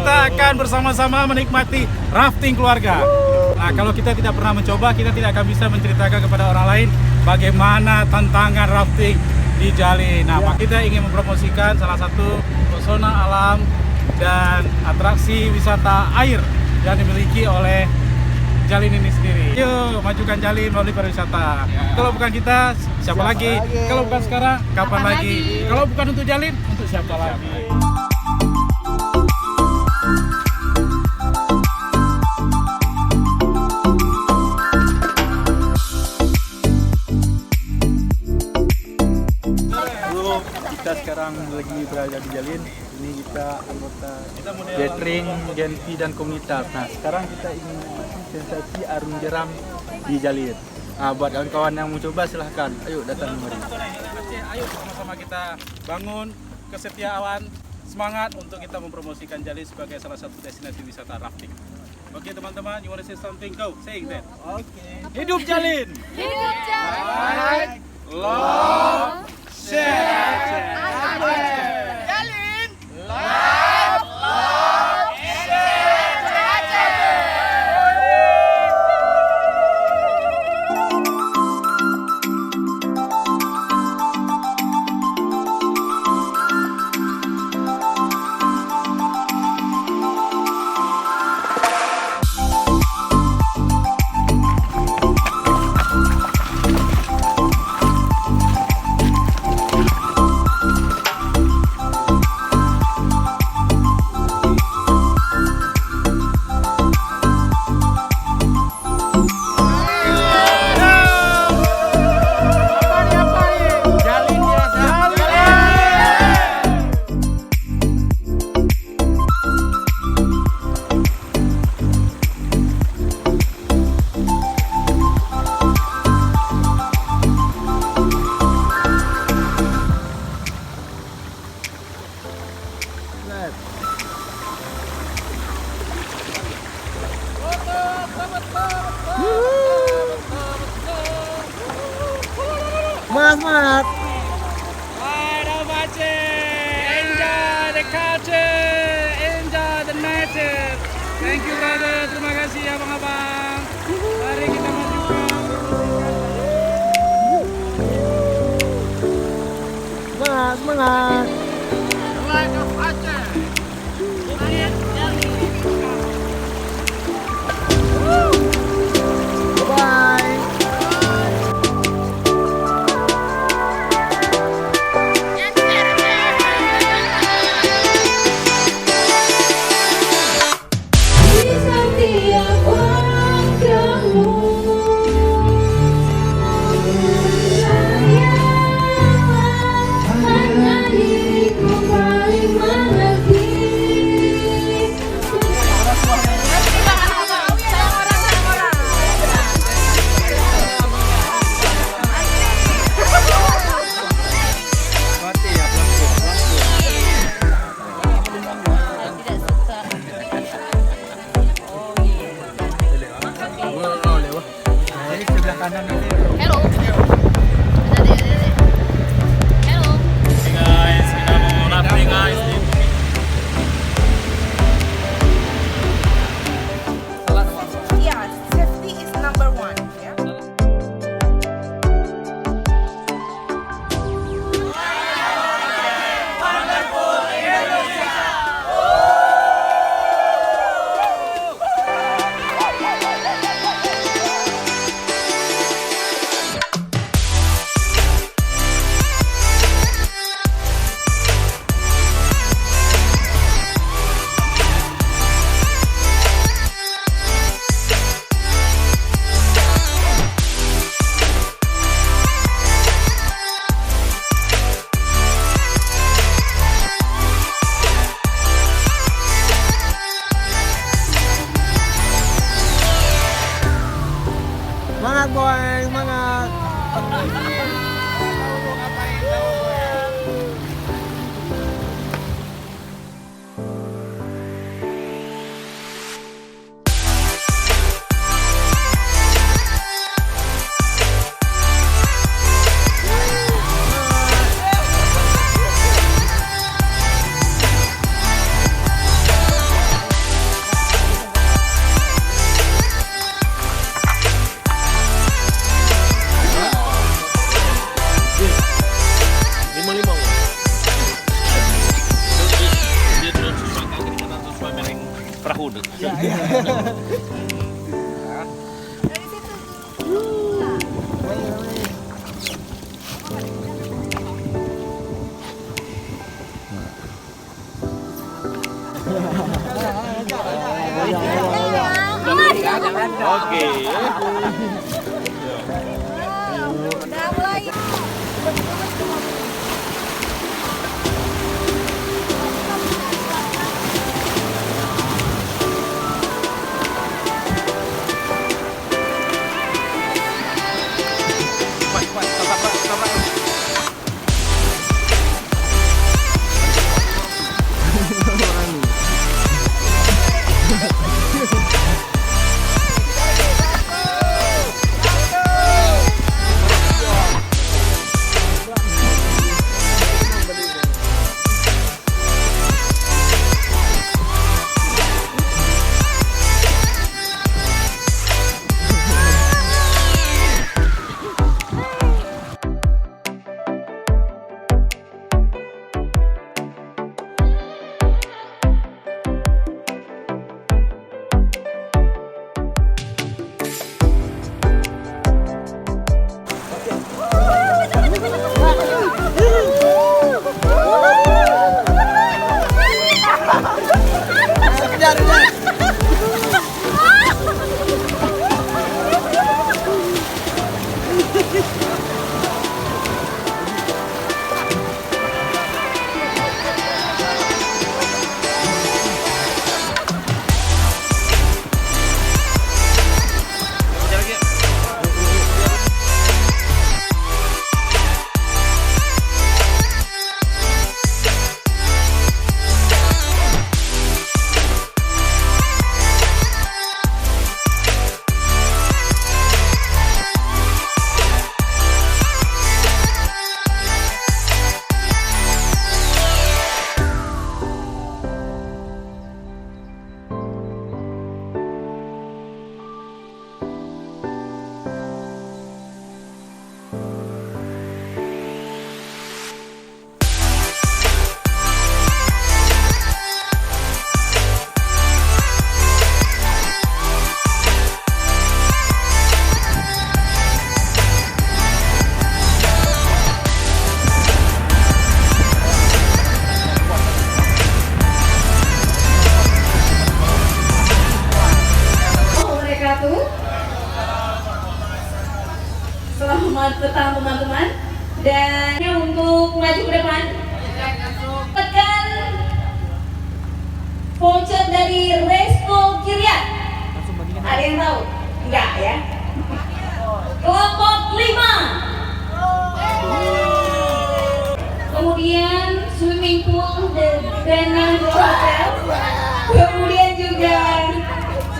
kita akan bersama-sama menikmati rafting keluarga. Nah, kalau kita tidak pernah mencoba, kita tidak akan bisa menceritakan kepada orang lain bagaimana tantangan rafting di Jalin. Nah, kita ingin mempromosikan salah satu pesona alam dan atraksi wisata air yang dimiliki oleh Jalin ini sendiri. Yuk, majukan Jalin melalui pariwisata. Kalau bukan kita, siapa lagi? Kalau bukan sekarang, kapan lagi? Kalau bukan untuk Jalin, untuk siapa lagi? Kita sekarang lagi berada di Jalin. Ini kita anggota gathering, Genpi dan komunitas. Nah, sekarang kita ingin menikmati sensasi arung jeram di Jalin. Nah, buat kawan-kawan yang mau coba silahkan, ayo datang kemari. Ayo sama-sama kita bangun kesetiaan, semangat untuk kita mempromosikan Jalin sebagai salah satu destinasi wisata rafting. Oke teman-teman, you want to say something? Go, saying that. Oke. Hidup Jalin. Hidup Jalin. Like, love, share. Jalin. Love, share. Semangat. Enjoy the culture, enjoy the nature. Thank you brother, terima kasih abang-abang. Mari kita majukan. Semangat. Like of Aceh. Bye. Hanya diriku paling mengerti. mobil. Oke. Udah mulai. Selamat petang teman-teman. Dan untuk maju ke depan, tekan voucher dari Resto Kiryat. Ada yang tahu? Enggak ya? Kelompok 5. Kemudian swimming pool dengan hotel. Kemudian juga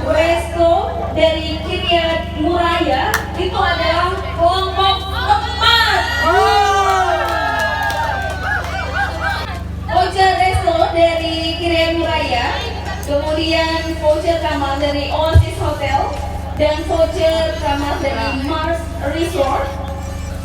resto dari Kiryat Muraya. Itu adalah kelompok 4. Voucher resto dari Kiryat Muraya. Kemudian voucher kamar dari Oasis Hotel. Dan voucher kamar dari Mars Resort.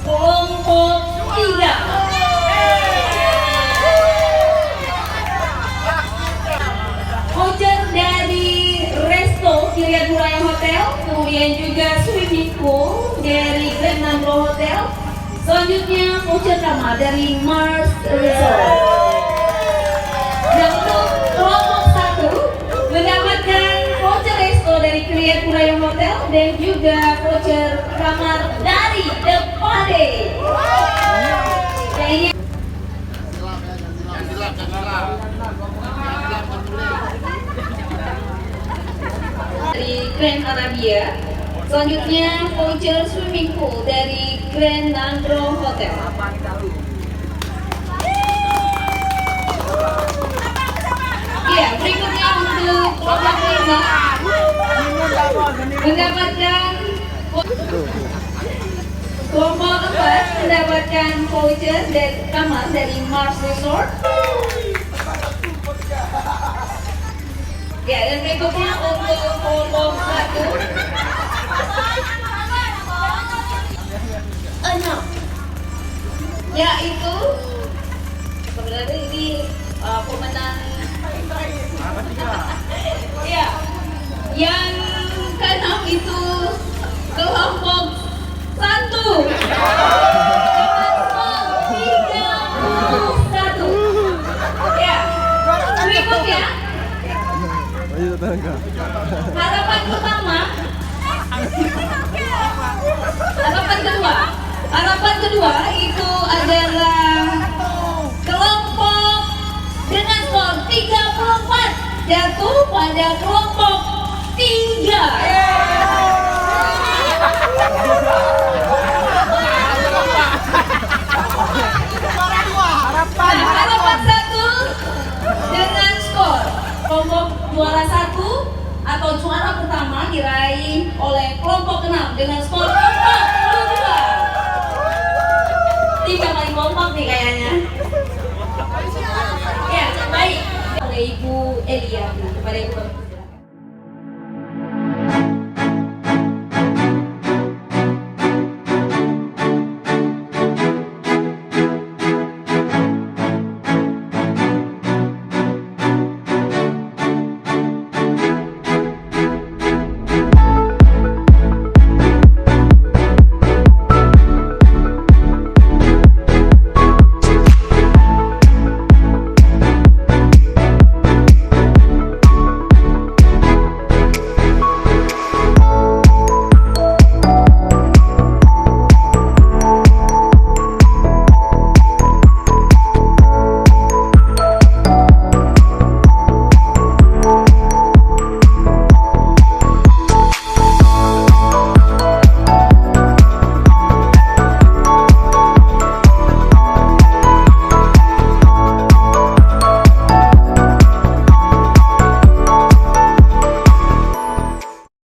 Kelompok 3. Voucher dari Resto Kiryat Muraya Hotel, kemudian juga swimming pool dari Grand Nambro Hotel. Selanjutnya voucher kamar dari Mars Resort. Dan untuk kelompok 1 mendapatkan voucher resto dari Kiryat Muraya Hotel dan juga voucher kamar dari The Pade. Dan ini dari Grand Arabia. Selanjutnya voucher swimming pool dari Grand Nambro Hotel. Iya, berikutnya untuk kelompok 5 mendapatkan kelompok 4 mendapatkan voucher dari kamar dari Mars Resort. Ya, dan berikutnya untuk kelompok 1 6, yaitu sebenarnya ini pemenang. Ya, Yang keenam itu kelompok 1 dengan skor 31. Ya, berikut ya. Harapan pertama, harapan kedua itu adalah kelompok dengan skor 34 jatuh pada kelompok 3. Harapan 1 dengan skor kelompok juara 1 atau juara pertama diraih oleh kelompok 6 dengan skor 42. Tiga paling kompak nih kayaknya. Ya, baik. Oleh Ibu Elia kepada Ibu